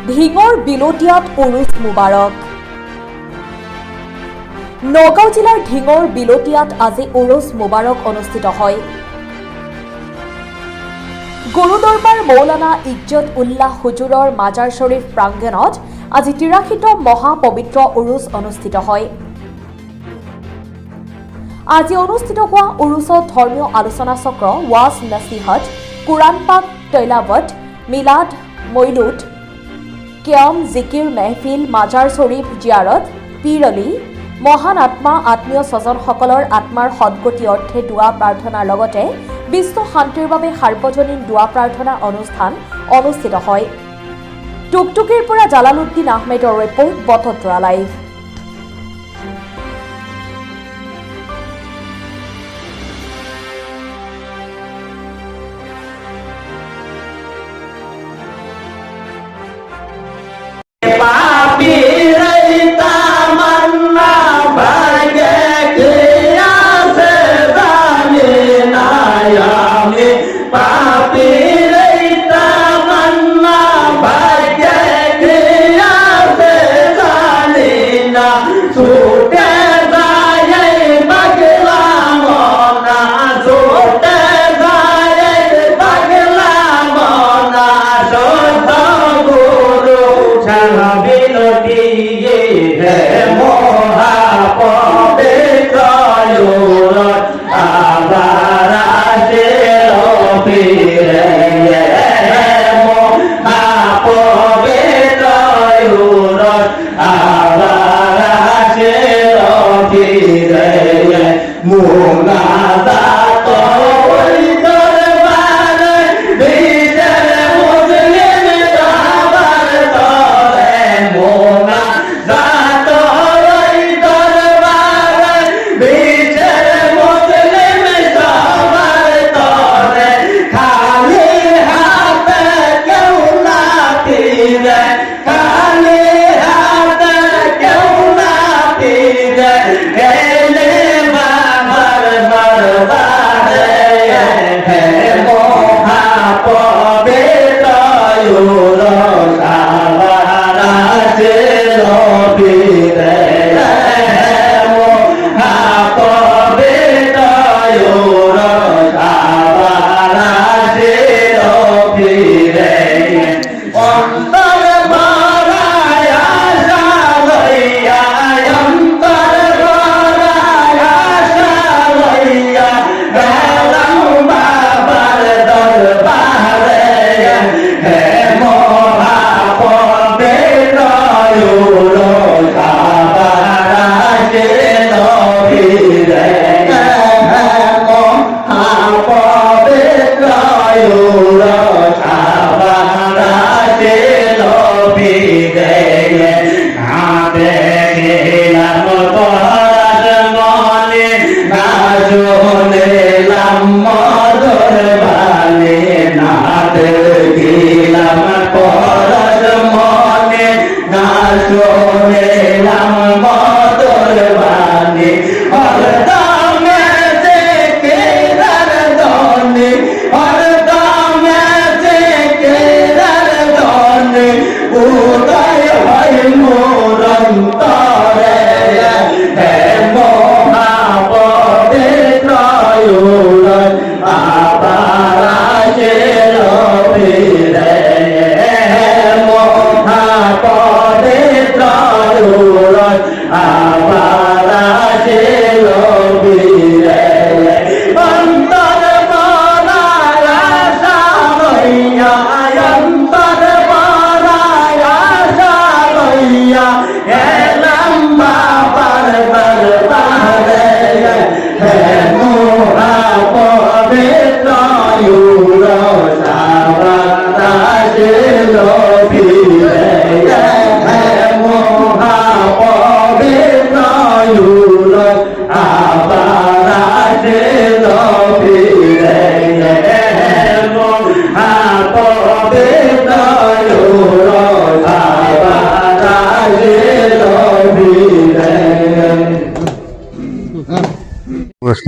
ঢিঙৰ বিলতীয়াত উৰুছ মুবাৰক। নগাঁও জিলাৰ ঢিঙৰ বিলতীয়াত আজি উৰুছ মুবাৰক অনুষ্ঠিত হয়। গুৰুদৰবাৰ মৌলানা ইজ্জত উল্লাহ হুজুৰৰ মাজাৰ শ্বৰীফ প্ৰাংগণত আজি ৮৩তম মহাপবিত্ৰ উৰুছ অনুষ্ঠিত হয়। আজি অনুষ্ঠিত হোৱা উৰুছত ধৰ্মীয় আলোচনা চক্ৰ, ৱাজ নছিহত, কুৰাণ পাক তৈলাৱত, মিলাদ মৈলুদ, কিয়ম জিকিৰ মেহফিল, মাজাৰ শ্বৰীফ জিয়াৰত, পীৰ অলি, মহান আত্মা আত্মীয় স্বজনসকলৰ আত্মাৰ সদগতি অৰ্থে দোৱা প্ৰাৰ্থনাৰ লগতে বিশ্ব শান্তিৰ বাবে সাৰ্বজনীন দোৱা প্ৰাৰ্থনাৰ অনুষ্ঠান অনুষ্ঠিত হয়। টুকটুকিৰ পৰা জালালুদ্দিন আহমেদৰ ৰিপৰ্ট, বটদ্ৰা লাইভ।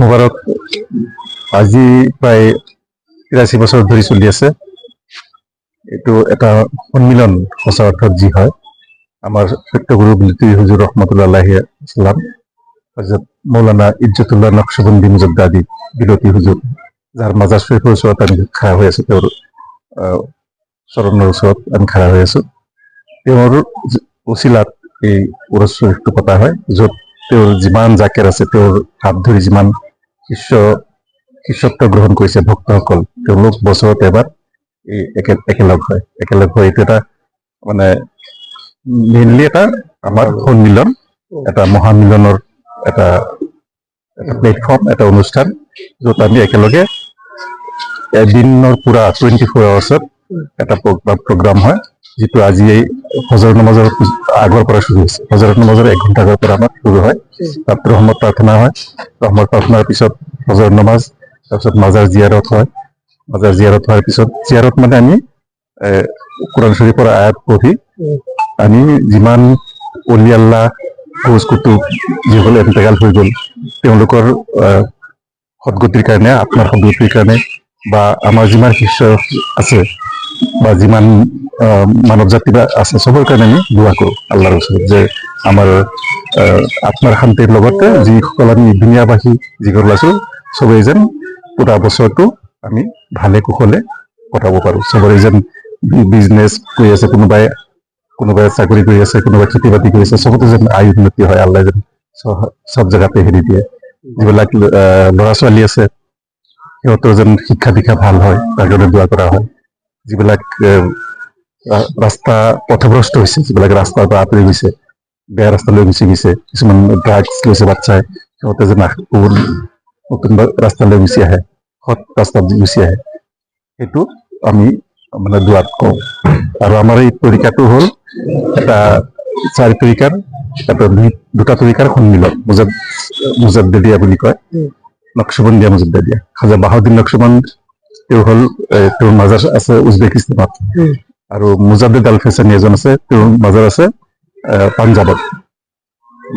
মুবাৰক আজি প্ৰায় ৮৩ বছৰ ধৰি চলি আছে। এইটো এটা সন্মিলন সঁচা অৰ্থত যি হয় আমাৰ সত্যগুৰু বিলতি হুজুৰ ৰহমতুল্লাহ আলাইহি সালাম হযৰত মৌলানা ইজ্জতুল্লাহ নকশবন্দি মুজদ্দাদি বিলতি হুজুৰ যাৰ মাজাৰ শৰীফৰ ওচৰত আমি খাৰা হৈ আছো, তেওঁৰ চৰণৰ ওচৰত আমি খাৰা হৈ আছো। তেওঁৰ উচিলাত এই উৰস শৰীফটো পতা হয়, য'ত তেওঁৰ যিমান জাকেৰ আছে, তেওঁৰ হাত ধৰি যিমান শিষ্যত্ব গ্ৰহণ কৰিছে ভক্তসকল, তেওঁলোক বছৰত এবাৰ এই একেলগ হয়। একেলগ হৈ এইটো এটা মানে মেইনলি এটা আমাৰ সন্মিলন, এটা মহামিলনৰ এটা প্লেটফৰ্ম, এটা অনুষ্ঠান, য'ত আমি একেলগে এদিনৰ পুৰা 24 আৱাৰ্ছত এটা প্ৰগ্ৰাম হয়, যিটো আজি এই ফজৰ নমাজৰ আগৰ পৰা শুৰু হৈছে। ফজৰ নমাজৰ 1 ঘণ্টা আগৰ পৰা আমাৰ শুৰু হয়। তাত ৰহমত প্ৰাৰ্থনা হয়, ৰহমত প্ৰাৰ্থনাৰ পিছত ফজৰ নমাজ, তাৰপিছত মাজাৰ জিয়াৰত হয়। মাজাৰ জিয়াৰত হোৱাৰ পিছত, জিয়াৰত মানে আমি কোৰআন শৰীফৰ আয়াত পঢ়ি আমি যিমান অলি আল্লাহ ফৌজ কুতুব যিসকল এন্তেকাল হৈ গ'ল, তেওঁলোকৰ সদ্গতিৰ কাৰণে, আত্মাৰ সদ্গতিৰ কাৰণে, বা আমাৰ যিমান শিষ্য আছে বা যিমান মানৱ জাতি আছে, চবৰ কাৰণে আমি দোৱা কৰোঁ আল্লাহৰ ওচৰত, যে আমাৰ আত্মাৰ শান্তিৰ লগতে যিসকল আমি দুনিয়াবাসী যিসকল আছো, চবেই যেন পুৰা বছৰটো আমি ভালে কুশলে কটাব পাৰোঁ। চবৰে যেন বিজনেছ কৰি আছে, কোনোবাই চাকৰি কৰি আছে, কোনোবাই খেতি বাতি কৰি আছে, চবতে যেন আয় উন্নতি হয়, আল্লাহ যেন চব জেগাতে হেৰি দিয়ে। যিবিলাক ল'ৰা ছোৱালী আছে, সিহঁতৰ যেন শিক্ষা দীক্ষা ভাল হয়, তাৰ কাৰণে দোৱা কৰা হয়। যিবিলাক ৰাস্তা পথভ্ৰষ্ট হৈছে, যিবিলাক ৰাস্তাৰ পৰা আঁতৰি গৈছে, বেয়া ৰাস্তালৈ গুচি গৈছে, কিছুমান ড্ৰাগছ লৈছে বাচ্চাই, সিহঁতে যেন নতুন ৰাস্তালৈ গুচি আহে, সৎ ৰাস্তাত গুচি আহে, সেইটো আমি মানে দোৱাত কওঁ। আৰু আমাৰ এই তৰিকাটো হ'ল এটা 4 তৰিকাৰ, এটা 2টা তৰিকাৰ সন্মিলন, মুজাদ্দিদিয়া বুলি কয়, নকশবন্দিয়া মুজাদ্দিদিয়া। খাজা বাহাউদ্দিন নকশবন্দ, তেওঁ হ'ল তেওঁৰ মাজাৰ আছে উজবেকিস্তানত, আৰু মুজাদ্দিদ আল ফেচানি এজন আছে, তেওঁৰ মাজাৰ আছে পাঞ্জাবত।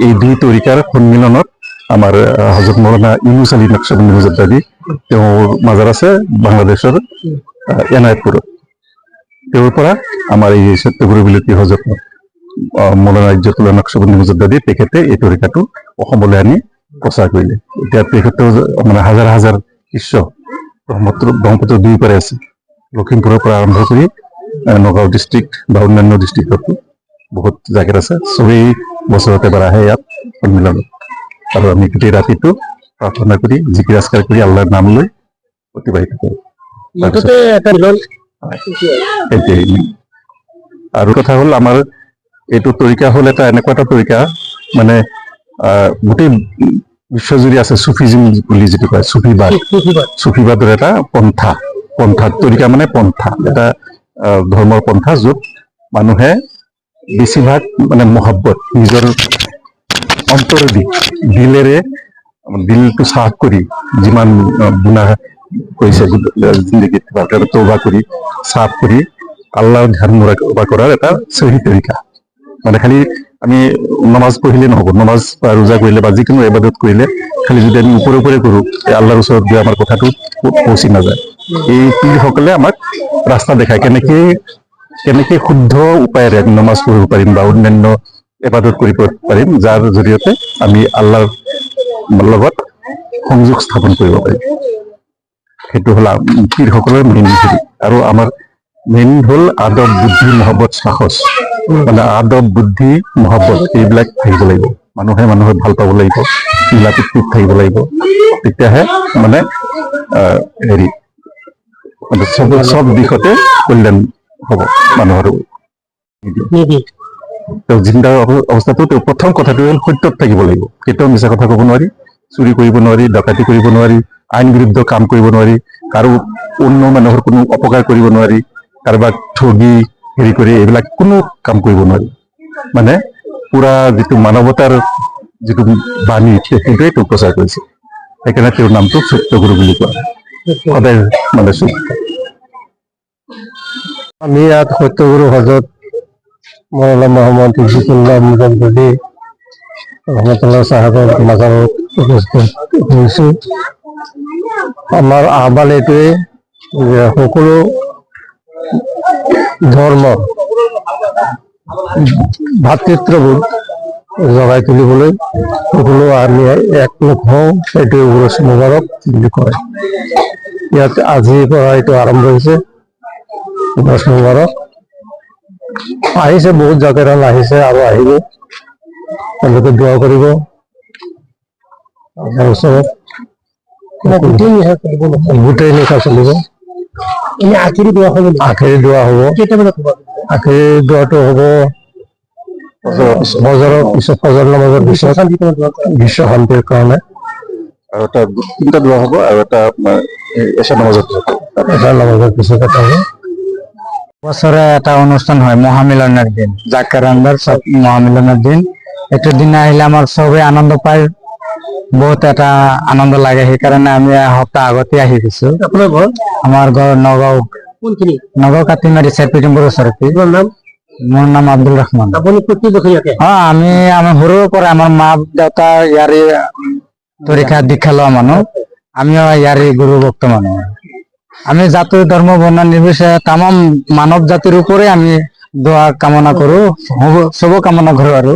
এই 2 তৰিকাৰ সন্মিলনত আমাৰ হযৰত মৌলানা ইউনুস আলী নকশবন্দি মুজাদ্দিদি, তেওঁৰ মাজাৰ আছে বাংলাদেশৰ এনায়তপুৰত। তেওঁৰ পৰা আমাৰ এই সত্যগুৰু বিলতি হযৰত মৌলানা ইজ্জতুল্লাহ নকশবন্দি মুজাদ্দিদি, তেখেতে এই তৰিকাটো অসমলৈ আনি প্ৰচাৰ কৰিলে। এতিয়া তেখেতৰ মানে হাজাৰ হাজাৰ শিষ্য ব্ৰহ্মপুত্ৰ 2 পাৰে আছে, লখিমপুৰৰ পৰা আৰম্ভ কৰি নগাঁও ডিষ্ট্ৰিক্ট বা অন্যান্য ডিষ্ট্ৰিক্টতো বহুত জাগাত আছে। চবেই বছৰত এবাৰ আহে ইয়াত সন্মিলনত, আৰু আমি গোটেই ৰাতিটো প্ৰাৰ্থনা কৰি, জিকিৰ আজকাৰ কৰি আল্লাহৰ নাম লৈ অতিবাহিত কৰোঁ। আৰু কথা হ'ল, আমাৰ এইটো তৰিকা হ'ল এটা এনেকুৱা এটা তৰিকা, মানে গোটেই বিশ্বজুৰি আছে চুফিজিম বুলি যিটো কয়, চুফিবাদৰ এটা পন্থা তৰিকা, মানে পন্থা, এটা ধৰ্মৰ পন্থা, য'ত মানুহে বেছিভাগ মানে মহব্বত, নিজৰ অন্তৰেদি, দিলেৰে, দিলটো চাফ কৰি, যিমান গুনাহ কৰিছে জিন্দগীত, তওবা কৰি চাফ কৰি আল্লাহৰ ধ্যান মুৰাকাবা কৰাৰ এটা সহি তৰিকা। মানে খালি আমি নমাজ পঢ়িলে নহ'ব, নমাজ বা ৰোজা কৰিলে বা যিকোনো ইবাদত কৰিলে খালি যদি আমি ওপৰে ওপৰে কৰোঁ, আল্লাহৰ ওচৰত গৈ আমাৰ কথাটো পৌঁছি নাযায়। এই পীৰসকলে আমাক ৰাস্তা দেখায়, কেনেকে শুদ্ধ উপায়েৰে আমি নমাজ পঢ়িব পাৰিম বা অন্যান্য ইবাদত কৰিব পাৰিম, যাৰ জৰিয়তে আমি আল্লাহৰ লগত সংযোগ স্থাপন কৰিব পাৰিম। সেইটো হ'ল পীৰসকলৰ মেইন হেৰি। আৰু আমাৰ মেইন হ'ল আদব, বুদ্ধি, মহব্বত, সাহস, মানে আদব, বুদ্ধি, মহব্বত, এইবিলাক থাকিব লাগিব। মানুহে মানুহক ভাল পাব লাগিব, মিলা প্ৰীতিত থাকিব লাগিব, তেতিয়াহে মানে হেৰি মানে চব দিশতে কল্যাণ হ'ব মানুহৰ। তেওঁ জিন্দা অৱস্থাটো তেওঁ প্ৰথম কথাটো হ'ল সত্যত থাকিব লাগিব, কেতিয়াও মিছা কথা ক'ব নোৱাৰি, চুৰি কৰিব নোৱাৰি, ডকাইতি কৰিব নোৱাৰি, আইন বিৰুদ্ধ কাম কৰিব নোৱাৰি, কাৰো অন্য মানুহৰ কোনো অপকাৰ কৰিব নোৱাৰি, কাৰোবাক ঠগি হেৰি কৰি এইবিলাক কোনো কাম কৰিব নোৱাৰি। মানে পুৰা যিটো মানৱতাৰ যিটো বাণী, সেইটোৱে তেওঁ প্ৰচাৰ কৰিছে। সেইকাৰণে তেওঁৰ নামটো সত্যগুৰু বুলি কোৱা সদায় মানে আমি ইয়াত সত্যগুৰু হযৰত মৌলানা মোহাম্মদ ইজ্জতুল্লাহ মুজাদ্দিদি ৰহমতুল্লাহ সাহেবেৰ মাজাৰত উপস্থিত হৈছোঁ। আমাৰ আহ্বান এইটোৱে যে সকলো ধৰ্ম ভাতৃত্ববোধ জগাই তুলিবলৈ সকলো আমি একলগ হওঁ, এইটোৱে উৰুচ মুবাৰক বুলি কয়। ইয়াত আজিৰ পৰা এইটো আৰম্ভ হৈছে উৰুচ মুবাৰক। আহিছে বহুত জাতিৰাল আহিছে আৰু আহিব, তেওঁলোকে দোৱা কৰিব আমাৰ ওচৰত। গোটেই নিশা চলিব। আখেৰি দোৱা হ'ব। আখেৰি দোৱাটো হ'ব ফজৰৰ পিছত, ফজৰ নামাজৰ পিছত বিশ্ব শান্তিৰ কাৰণে। আৰু এটা তিনিটা দোৱা হ'ব আৰু এটা আপোনাৰ এশাৰ নামাজত এশাৰ নামাজৰ পিছত এটা হ'ব। বছরে একটা অনুষ্ঠান হয় মহামিলনের দিন, জাকের আন্দার সব মহামিলনের দিন। একটু দিন আহিলে আমার সবে আনন্দ পায়, বহুত এটা আনন্দ লাগে। সেইকাৰণে আমি সপ্তাহ আগতে আহি গৈছো। আমাৰ ঘৰ নগাঁও, নগাঁও কাতিমাৰি চেৰপিটিম্বুৰ ওচৰতে। মোৰ নাম আব্দুল ৰহমান। আমি সৰুৰ পৰা আমাৰ মা দেউতা ইয়াৰে তৰিকা দীক্ষা লোৱা মানুহ, আমিও ইয়াৰে গুৰু ভক্ত মানুহ। আমি জাতি ধৰ্ম বৰ্ণ নিৰ্বিশেষে তামাম মানৱ জাতিৰ ওপৰে আমি দোৱা কামনা কৰো, শুভ কামনা কৰো আৰু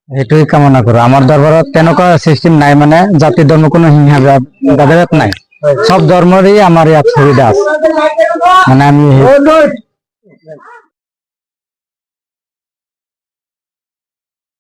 সেইটোৱে কামনা কৰো। আমাৰ দৰবাৰত তেনেকুৱা চিষ্টেম নাই, মানে জাতি ধৰ্ম কোনো হিংসা ভেদাভেদ নাই। সব ধৰ্মৰে আমাৰ ইয়াত সুবিধা আছে, মানে আমি